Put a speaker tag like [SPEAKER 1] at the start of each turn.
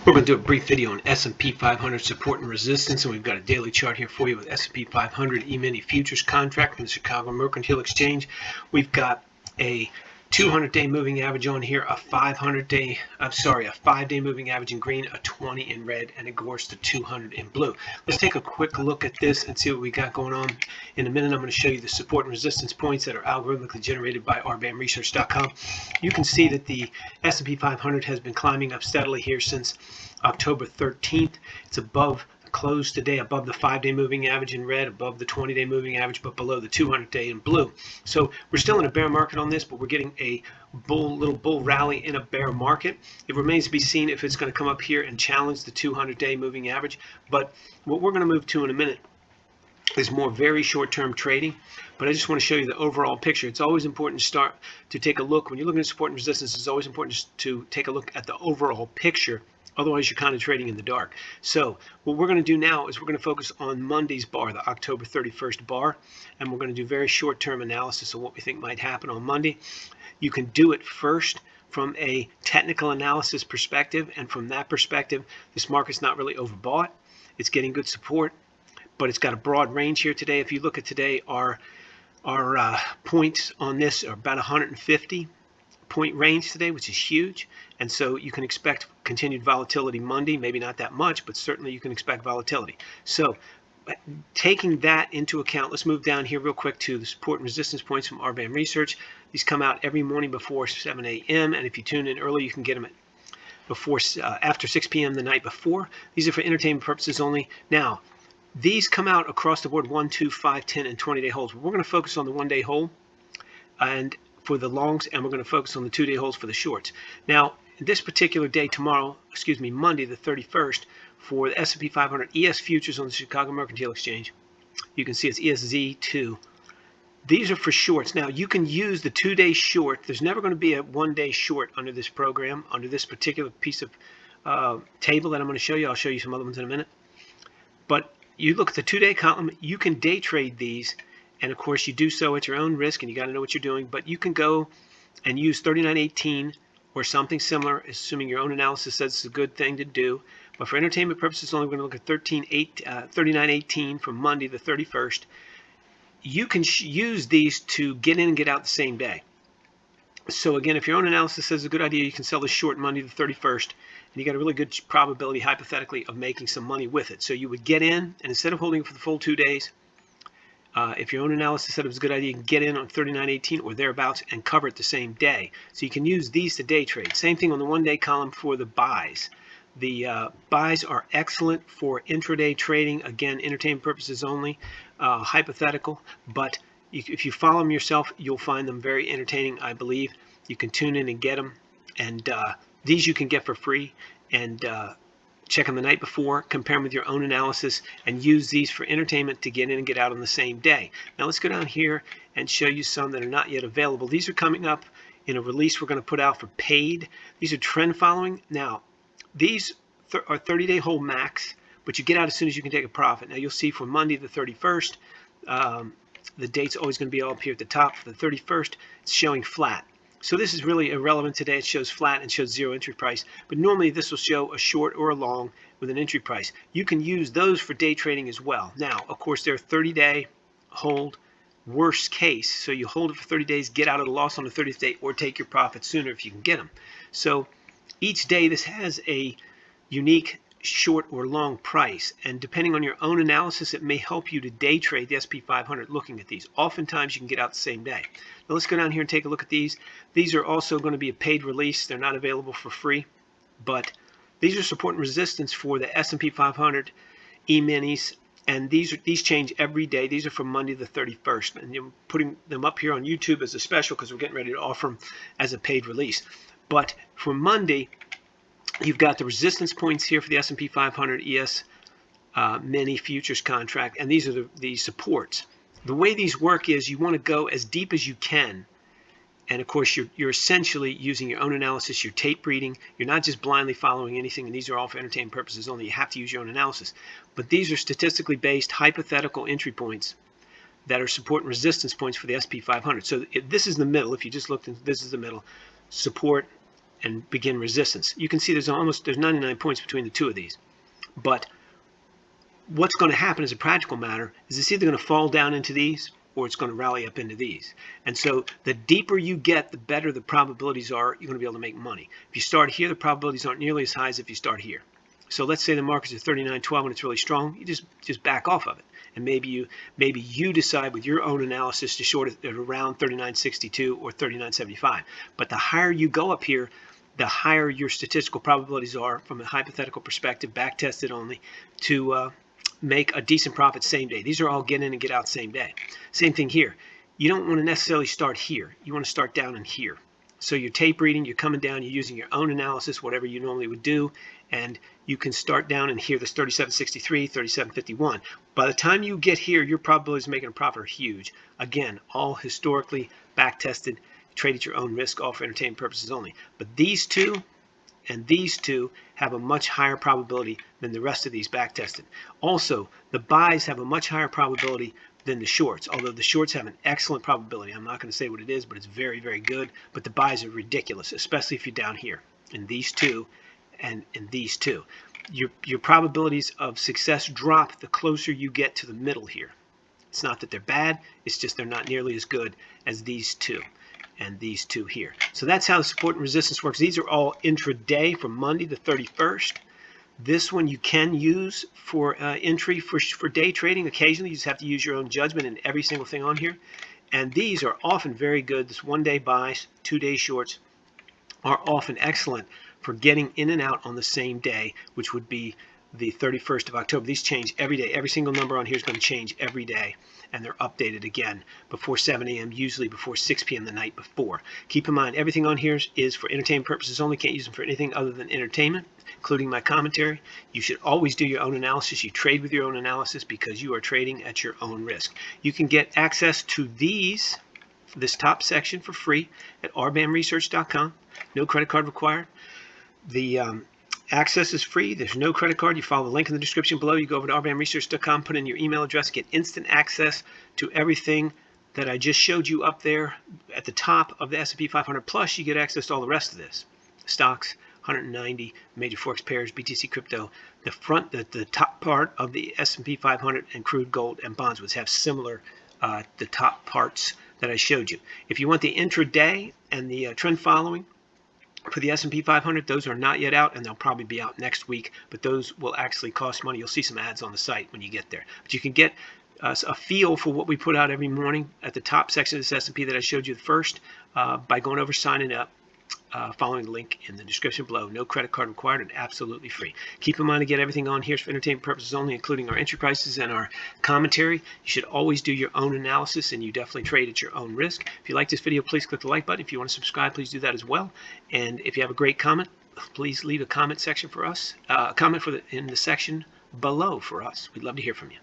[SPEAKER 1] We're going to do a brief video on S&P 500 support and resistance, and we've got a daily chart here for you with S&P 500 emini futures contract from the Chicago Mercantile Exchange. We've got a 200-day moving average on here, a 5-day moving average in green, a 20 in red, and of course the 200 in blue. Let's take a quick look at this and see what we got going on. In a minute, I'm going to show you the support and resistance points that are algorithmically generated by rbamresearch.com. You can see that the S&P 500 has been climbing up steadily here since October 13th. It's above close today, above the 5-day moving average in red, above the 20-day moving average, but below the 200-day in blue. So we're still in a bear market on this, but we're getting a little bull rally in a bear market. It remains to be seen if it's going to come up here and challenge the 200-day moving average. But what we're going to move to in a minute is more very short-term trading. But I just want to show you the overall picture. It's always important to take a look. When you're looking at support and resistance, it's always important to take a look at the overall picture. Otherwise, you're kind of trading in the dark. So what we're going to do now is we're going to focus on Monday's bar, the October 31st bar, and we're going to do very short-term analysis of what we think might happen on Monday. You can do it first from a technical analysis perspective, and from that perspective, this market's not really overbought. It's getting good support, but it's got a broad range here today. If you look at today, our points on this are about 150 point range today, which is huge, and so you can expect continued volatility Monday. Maybe not that much, but certainly you can expect volatility. So taking that into account, let's move down here real quick to the support and resistance points from RBAM Research. These come out every morning before 7 a.m. and if you tune in early, you can get them after 6 p.m. the night before. These are for entertainment purposes only. Now, these come out across the board 1, 2, 5, 10, and 20-day holds. We're going to focus on the 1-day hold and for the longs, and we're going to focus on the 2-day holds for the shorts. Now, this particular day, Monday the 31st, for the S&P 500 ES futures on the Chicago Mercantile Exchange, you can see it's ESZ2. These are for shorts. Now, you can use the 2-day short. There's never going to be a 1-day short under this program, under this particular piece of table that I'm going to show you. I'll show you some other ones in a minute. But you look at the 2-day column, you can day trade these. And of course, you do so at your own risk, and you got to know what you're doing. But you can go and use 39.18 or something similar, assuming your own analysis says it's a good thing to do. But for entertainment purposes only, we're going to look at 39.18 from Monday the 31st. You can use these to get in and get out the same day. So again, if your own analysis says it's a good idea, you can sell this short Monday the 31st, and you got a really good probability, hypothetically, of making some money with it. So you would get in, and instead of holding it for the full 2 days, if your own analysis said it was a good idea, you can get in on 39.18 or thereabouts and cover it the same day. So you can use these to day trade. Same thing on the 1-day column for the buys. The buys are excellent for intraday trading. Again, entertainment purposes only, hypothetical. But if you follow them yourself, you'll find them very entertaining, I believe. You can tune in and get them. And these you can get for free. And check them the night before, compare them with your own analysis, and use these for entertainment to get in and get out on the same day. Now let's go down here and show you some that are not yet available. These are coming up in a release we're going to put out for paid. These are trend following. Now, these are 30-day hold max, but you get out as soon as you can take a profit. Now you'll see for Monday the 31st, the date's always going to be all up here at the top. For the 31st, it's showing flat. So this is really irrelevant today. It shows flat and shows zero entry price. But normally this will show a short or a long with an entry price. You can use those for day trading as well. Now, of course, they're 30-day hold, worst case. So you hold it for 30 days, get out of the loss on the 30th day, or take your profit sooner if you can get them. So each day this has a unique short or long price, and depending on your own analysis, it may help you to day trade the S&P 500 looking at these. Oftentimes you can get out the same day. Now let's go down here and take a look at these. These are also going to be a paid release. They're not available for free, but these are support and resistance for the S&P 500 E-minis, and these change every day. These are from Monday the 31st, and you're putting them up here on YouTube as a special because we're getting ready to offer them as a paid release. But for Monday, you've got the resistance points here for the S&P 500 ES mini futures contract, and these are the supports. The way these work is you want to go as deep as you can, and of course you're essentially using your own analysis, your tape reading. You're not just blindly following anything, and these are all for entertainment purposes only. You have to use your own analysis. But these are statistically based hypothetical entry points that are support and resistance points for the S&P 500. So this is the middle. If you just looked, this is the middle. Support and begin resistance. You can see there's 99 points between the two of these. But what's going to happen as a practical matter is it's either going to fall down into these or it's going to rally up into these. And so the deeper you get, the better the probabilities are you're going to be able to make money. If you start here, the probabilities aren't nearly as high as if you start here. So let's say the market's at 39.12 and it's really strong. You just back off of it. And maybe you decide with your own analysis to short it at around 39.62 or 39.75. But the higher you go up here, the higher your statistical probabilities are from a hypothetical perspective, back tested only, to make a decent profit same day. These are all get in and get out same day. Same thing here. You don't want to necessarily start here. You want to start down in here. So you're tape reading, you're coming down, you're using your own analysis, whatever you normally would do, and you can start down in here, this 37.63, 37.51. By the time you get here, your probabilities of making a profit are huge. Again, all historically back tested, trade at your own risk, all for entertainment purposes only. But these two and these two have a much higher probability than the rest of these back tested. Also, the buys have a much higher probability than the shorts, although the shorts have an excellent probability. I'm not going to say what it is, but it's very, very good. But the buys are ridiculous, especially if you're down here in these two and in these two. Your probabilities of success drop the closer you get to the middle here. It's not that they're bad, it's just they're not nearly as good as these two and these two here. So that's how the support and resistance works. These are all intraday from Monday the 31st. This one you can use for entry for day trading. Occasionally you just have to use your own judgment in every single thing on here. And these are often very good. This one-day buys, two-day shorts are often excellent for getting in and out on the same day, which would be the 31st of October. These change every day. Every single number on here is going to change every day, and they're updated again before 7 a.m., usually before 6 p.m. the night before. Keep in mind, everything on here is for entertainment purposes only. Can't use them for anything other than entertainment, including my commentary. You should always do your own analysis. You trade with your own analysis because you are trading at your own risk. You can get access to this top section for free at rbamresearch.com. No credit card required. The access is free. There's no credit card. You follow the link in the description below. You go over to rbamresearch.com, put in your email address, get instant access to everything that I just showed you up there at the top of the S&P 500. Plus, you get access to all the rest of this. Stocks, 190 major forex pairs, BTC crypto. The top part of the S&P 500 and crude, gold, and bonds would have similar the top parts that I showed you. If you want the intraday and the trend following for the S&P 500, those are not yet out, and they'll probably be out next week, but those will actually cost money. You'll see some ads on the site when you get there. But you can get a feel for what we put out every morning at the top section of this S&P that I showed you first by going over, signing up, following the link in the description below. No credit card required and absolutely free. Keep in mind to get everything on here is for entertainment purposes only, including our entry prices and our commentary. You should always do your own analysis, and you definitely trade at your own risk. If you like this video, please click the like button. If you want to subscribe, please do that as well. And if you have a great comment, please leave a comment section for us. Comment in the section below for us. We'd love to hear from you.